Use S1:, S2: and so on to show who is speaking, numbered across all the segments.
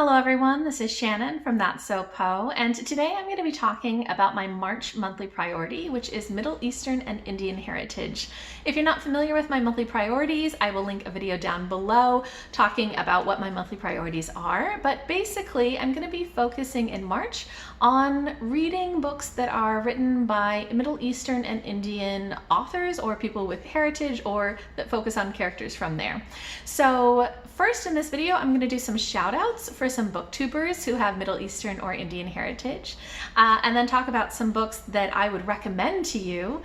S1: Hello everyone, this is Shannon from That's So Poe, and today I'm going to be talking about my March monthly priority, which is Middle Eastern and Indian heritage. If you're not familiar with my monthly priorities, I will link a video down below talking about what my monthly priorities are, but basically I'm going to be focusing in March on reading books that are written by Middle Eastern and Indian authors or people with heritage or that focus on characters from there. So first in this video, I'm going to do some shout outs for some booktubers who have Middle Eastern or Indian heritage, and then talk about some books that I would recommend to you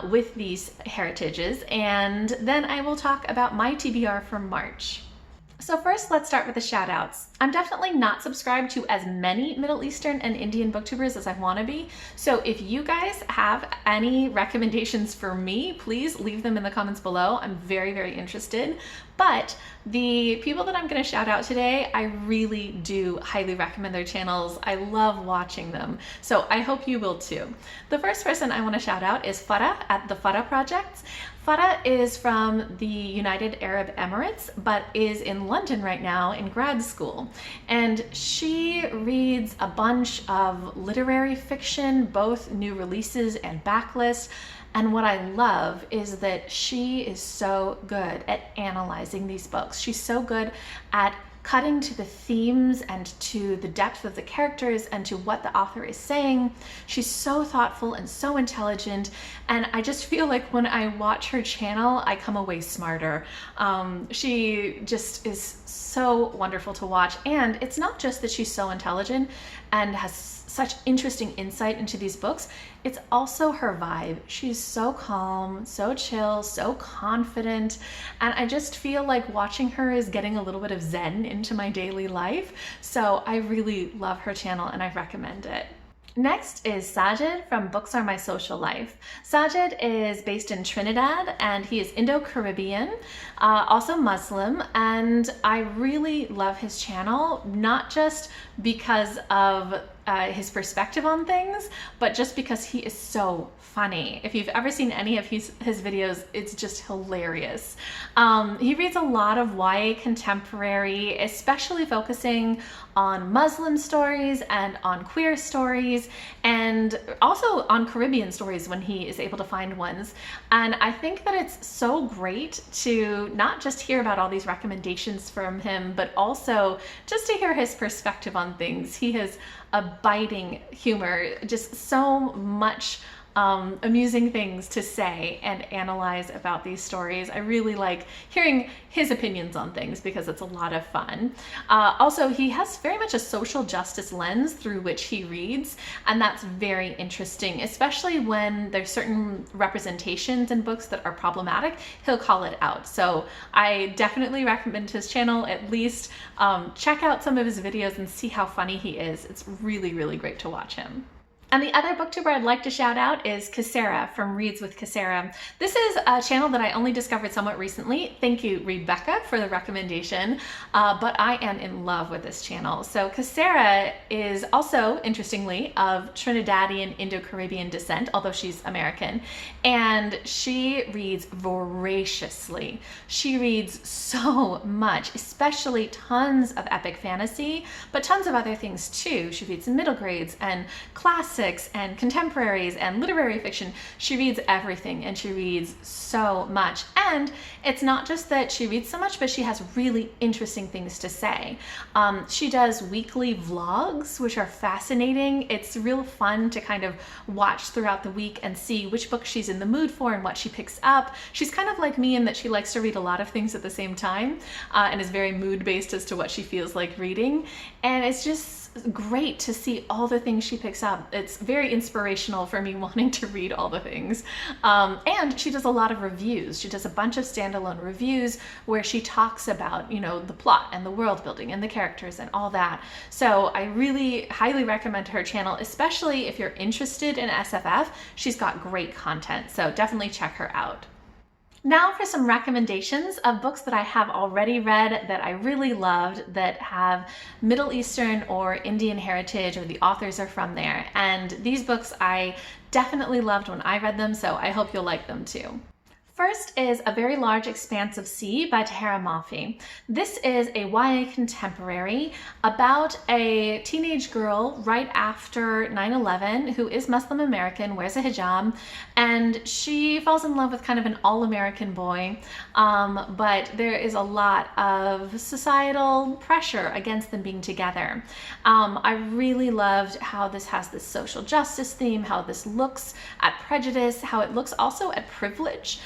S1: with these heritages, and then I will talk about my TBR for March. So first, let's start with the shout outs. I'm definitely not subscribed to as many Middle Eastern and Indian booktubers as I want to be. So if you guys have any recommendations for me, please leave them in the comments below. I'm very, very interested. But the people that I'm going to shout out today, I really do highly recommend their channels. I love watching them. So I hope you will too. The first person I want to shout out is Farah at the Farah Project. Farah is from the United Arab Emirates, but is in London right now in grad school. And she reads a bunch of literary fiction, both new releases and backlist. And what I love is that she is so good at analyzing these books. She's so good at cutting to the themes and to the depth of the characters and to what the author is saying. She's so thoughtful and so intelligent, and I just feel like when I watch her channel, I come away smarter. She just is so wonderful to watch, and it's not just that she's so intelligent and has such interesting insight into these books, it's also her vibe. She's so calm, so chill, so confident, and I just feel like watching her is getting a little bit of zen into my daily life. So I really love her channel and I recommend it. Next is Saajid from Books Are My Social Life. Saajid is based in Trinidad and he is Indo-Caribbean, also Muslim, and I really love his channel, not just because of his perspective on things, but just because he is so funny. If you've ever seen any of his videos, it's just hilarious. He reads a lot of YA contemporary, especially focusing on Muslim stories and on queer stories, and also on Caribbean stories when he is able to find ones. And I think that it's so great to not just hear about all these recommendations from him, but also just to hear his perspective on things. He has a biting humor, just so much amusing things to say and analyze about these stories. I really like hearing his opinions on things because it's a lot of fun. Also, he has very much a social justice lens through which he reads, and that's very interesting, especially when there's certain representations in books that are problematic. He'll call it out. So I definitely recommend his channel. At least check out some of his videos and see how funny he is. It's really, really great to watch him. And the other booktuber I'd like to shout out is Kesara from Reads with Kesara. This is a channel that I only discovered somewhat recently. Thank you, Rebecca, for the recommendation, but I am in love with this channel. So Kesara is also, interestingly, of Trinidadian Indo-Caribbean descent, although she's American, and she reads voraciously. She reads so much, especially tons of epic fantasy, but tons of other things too. She reads middle grades and classics and contemporaries and literary fiction. She reads everything, and she reads so much. And it's not just that she reads so much, but she has really interesting things to say. She does weekly vlogs, which are fascinating. It's real fun to kind of watch throughout the week and see which book she's in the mood for and what she picks up. She's kind of like me in that she likes to read a lot of things at the same time, and is very mood-based as to what she feels like reading. And it's just great to see all the things she picks up. It's very inspirational for me wanting to read all the things. And she does a lot of reviews. She does a bunch of standalone reviews where she talks about, you know, the plot and the world building and the characters and all that. So I really highly recommend her channel, especially if you're interested in SFF. She's got great content, so definitely check her out. Now for some recommendations of books that I have already read that I really loved that have Middle Eastern or Indian heritage, or the authors are from there. And these books I definitely loved when I read them, so I hope you'll like them too. First is A Very Large Expanse of Sea by Tahereh Mafi. This is a YA contemporary about a teenage girl right after 9/11 who is Muslim American, wears a hijab, and she falls in love with kind of an all-American boy, but there is a lot of societal pressure against them being together. I really loved how this has this social justice theme, how this looks at prejudice, how it looks also at privilege.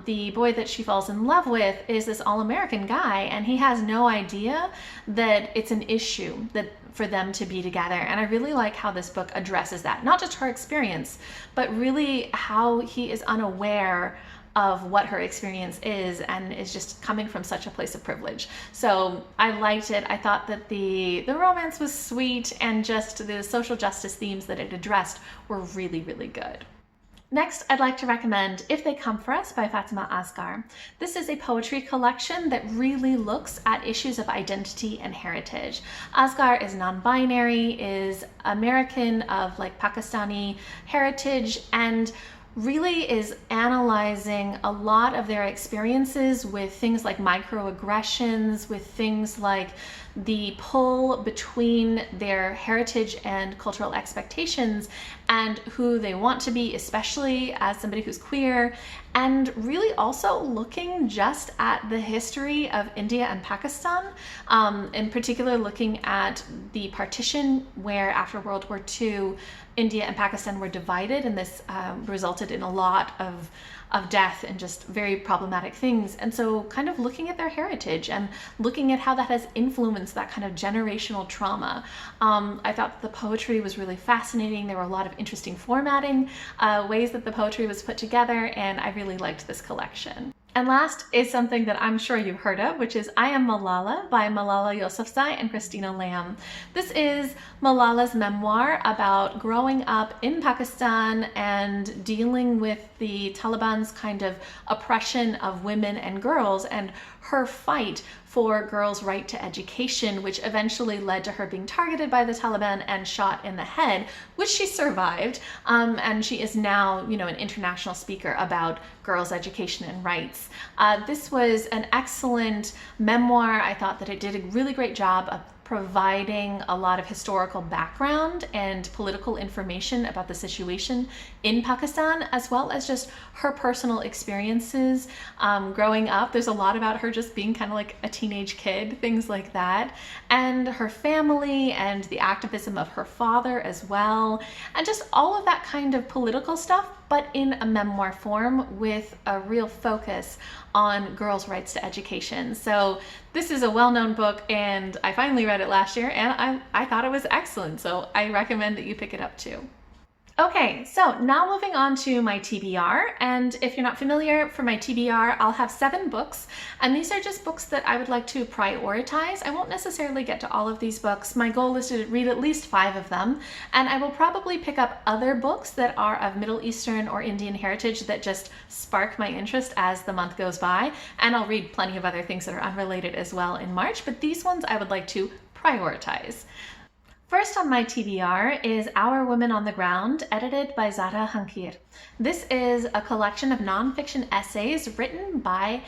S1: The boy that she falls in love with is this all-American guy, and he has no idea that it's an issue that for them to be together. And I really like how this book addresses that, not just her experience, but really how he is unaware of what her experience is and is just coming from such a place of privilege. So I liked it. I thought that the romance was sweet, and just the social justice themes that it addressed were really, really good. Next, I'd like to recommend If They Come For Us by Fatimah Asghar. This is a poetry collection that really looks at issues of identity and heritage. Asghar is non-binary, is American of like Pakistani heritage, and really is analyzing a lot of their experiences with things like microaggressions, with things like the pull between their heritage and cultural expectations and who they want to be, especially as somebody who's queer, and really also looking just at the history of India and Pakistan, in particular looking at the partition where after World War II, India and Pakistan were divided, and this resulted in a lot of death and just very problematic things. And so kind of looking at their heritage and looking at how that has influenced that kind of generational trauma. I thought the poetry was really fascinating. There were a lot of interesting formatting ways that the poetry was put together, and I really liked this collection. And last is something that I'm sure you've heard of, which is I Am Malala by Malala Yousefzai and Christina Lamb. This is Malala's memoir about growing up in Pakistan and dealing with the Taliban's kind of oppression of women and girls, and her fight for girls' right to education, which eventually led to her being targeted by the Taliban and shot in the head, which she survived. And she is now, an international speaker about girls' education and rights. This was an excellent memoir. I thought that it did a really great job of providing a lot of historical background and political information about the situation in Pakistan, as well as just her personal experiences growing up. There's a lot about her just being kind of like a teenage kid, things like that, and her family and the activism of her father as well, and just all of that kind of political stuff, but in a memoir form with a real focus on girls' rights to education. So this is a well-known book, and I finally read it last year, and I thought it was excellent, so I recommend that you pick it up too. Okay, so now moving on to my TBR, and if you're not familiar, for my TBR, I'll have 7 books, and these are just books that I would like to prioritize. I won't necessarily get to all of these books. My goal is to read at least 5 of them, and I will probably pick up other books that are of Middle Eastern or Indian heritage that just spark my interest as the month goes by, and I'll read plenty of other things that are unrelated as well in March, but these ones I would like to prioritize. First on my TBR is Our Women on the Ground, edited by Zahra Hankir. This is a collection of nonfiction essays written by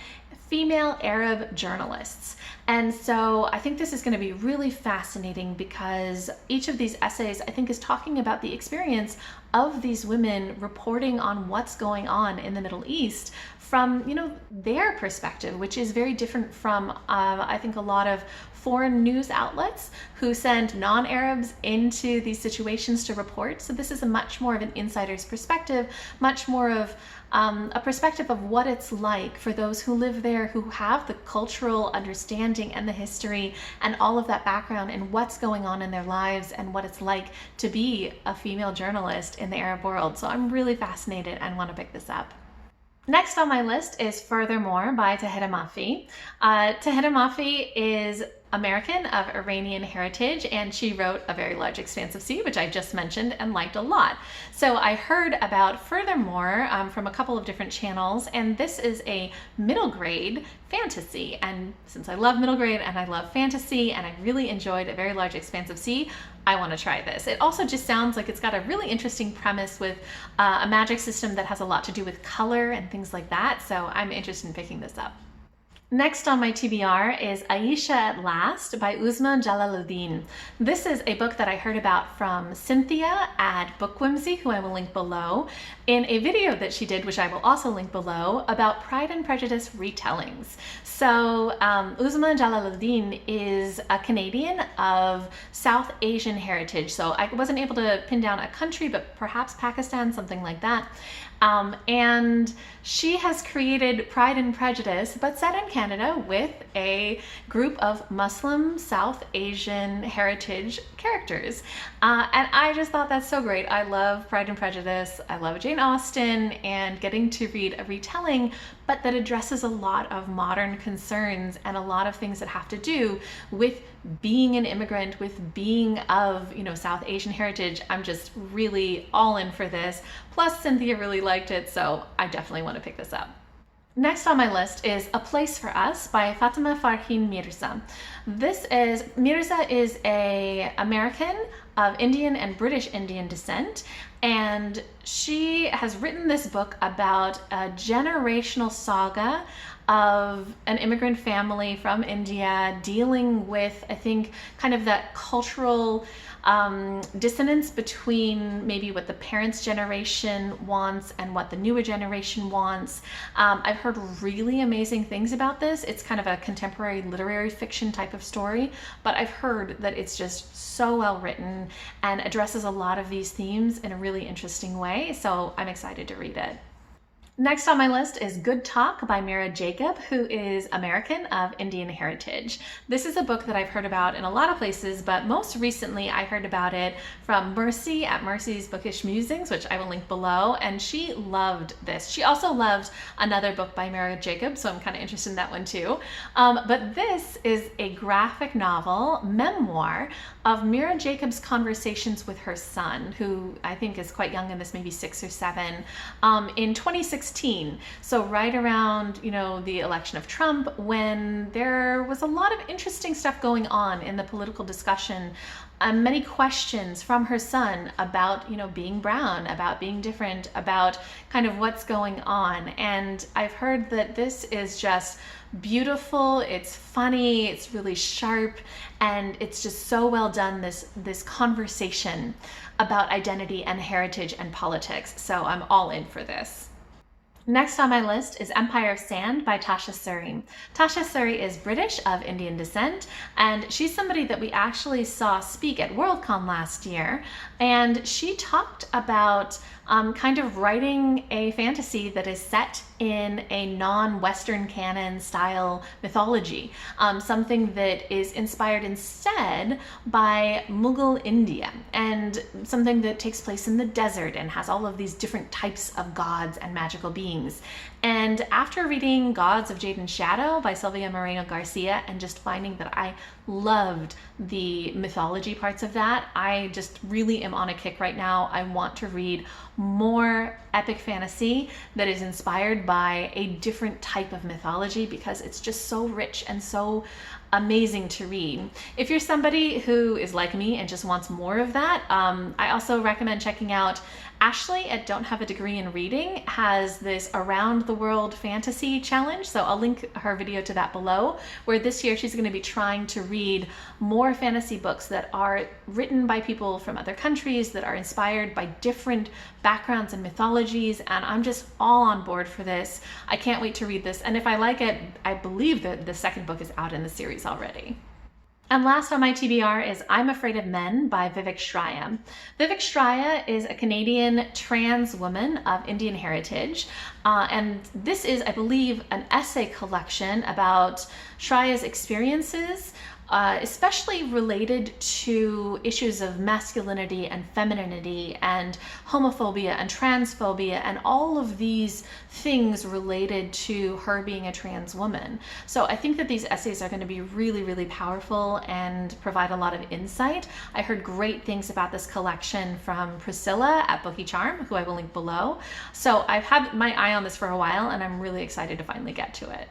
S1: female Arab journalists. And so I think this is going to be really fascinating because each of these essays, I think, is talking about the experience of these women reporting on what's going on in the Middle East from, their perspective, which is very different from, I think, a lot of foreign news outlets who send non-Arabs into these situations to report. So this is a much more of an insider's perspective, much more of a perspective of what it's like for those who live there, who have the cultural understanding and the history and all of that background and what's going on in their lives and what it's like to be a female journalist in the Arab world. So I'm really fascinated and want to pick this up. Next on my list is Furthermore by Tahereh Mafi. Tahereh Mafi is American of Iranian heritage, and she wrote A Very Large Expanse of Sea, which I just mentioned and liked a lot. So I heard about Furthermore from a couple of different channels, and this is a middle grade fantasy. And since I love middle grade and I love fantasy and I really enjoyed A Very Large Expanse of Sea, I want to try this. It also just sounds like it's got a really interesting premise with a magic system that has a lot to do with color and things like that. So I'm interested in picking this up. Next on my TBR is Aisha at Last by Uzma Jalaluddin. This is a book that I heard about from Cynthia at BookWhimsey, who I will link below, in a video that she did, which I will also link below, about Pride and Prejudice retellings. So Uzma Jalaluddin is a Canadian of South Asian heritage. So I wasn't able to pin down a country, but perhaps Pakistan, something like that. And she has created Pride and Prejudice, but set in Canada with a group of Muslim South Asian heritage characters. And I just thought that's so great. I love Pride and Prejudice. I love Jane Austen, and getting to read a retelling, but that addresses a lot of modern concerns and a lot of things that have to do with being an immigrant, with being of, South Asian heritage. I'm just really all in for this. Plus, Cynthia really liked it, so I definitely want to pick this up. Next on my list is A Place for Us by Fatimah Farhin Mirza. Mirza is a American of Indian and British Indian descent, and she has written this book about a generational saga of an immigrant family from India dealing with, I think, kind of that cultural dissonance between maybe what the parents' generation wants and what the newer generation wants. I've heard really amazing things about this. It's kind of a contemporary literary fiction type of story, but I've heard that it's just so well written and addresses a lot of these themes in a really interesting way. So I'm excited to read it. Next on my list is Good Talk by Mira Jacob, who is American of Indian heritage. This is a book that I've heard about in a lot of places, but most recently I heard about it from Mercy at Mercy's Bookish Musings, which I will link below, and she loved this. She also loved another book by Mira Jacob, so I'm kind of interested in that one too. But this is a graphic novel memoir of Mira Jacob's conversations with her son, who I think is quite young in this, maybe 6 or 7, in 2016. So right around, the election of Trump, when there was a lot of interesting stuff going on in the political discussion, many questions from her son about, being brown, about being different, about kind of what's going on. And I've heard that this is just beautiful, it's funny, it's really sharp, and it's just so well done, this conversation about identity and heritage and politics. So I'm all in for this. Next on my list is Empire of Sand by Tasha Suri. Tasha Suri is British of Indian descent, and she's somebody that we actually saw speak at Worldcon last year, and she talked about kind of writing a fantasy that is set in a non-Western canon style mythology, something that is inspired instead by Mughal India, and something that takes place in the desert and has all of these different types of gods and magical beings. And after reading Gods of Jade and Shadow by Sylvia Moreno Garcia and just finding that I loved the mythology parts of that, I just really am on a kick right now. I want to read more epic fantasy that is inspired by a different type of mythology, because it's just so rich and so amazing to read. If you're somebody who is like me and just wants more of that, I also recommend checking out Ashley at Don't Have a Degree in Reading has this Around the World Fantasy Challenge, so I'll link her video to that below, where this year she's going to be trying to read more fantasy books that are written by people from other countries, that are inspired by different backgrounds and mythologies, and I'm just all on board for this. I can't wait to read this, and if I like it, I believe that the second book is out in the series already. And last on my TBR is I'm Afraid of Men by Vivek Shraya. Vivek Shraya is a Canadian trans woman of Indian heritage, and this is, I believe, an essay collection about Shraya's experiences especially related to issues of masculinity and femininity and homophobia and transphobia and all of these things related to her being a trans woman. So I think that these essays are going to be really, really powerful and provide a lot of insight. I heard great things about this collection from Priscilla at Bookie Charm, who I will link below. So I've had my eye on this for a while and I'm really excited to finally get to it.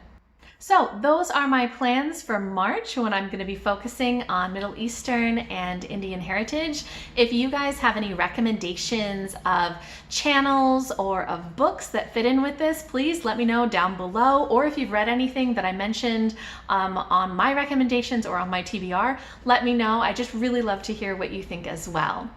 S1: So those are my plans for March, when I'm going to be focusing on Middle Eastern and Indian heritage. If you guys have any recommendations of channels or of books that fit in with this, please let me know down below. Or if you've read anything that I mentioned on my recommendations or on my TBR, let me know. I just really love to hear what you think as well.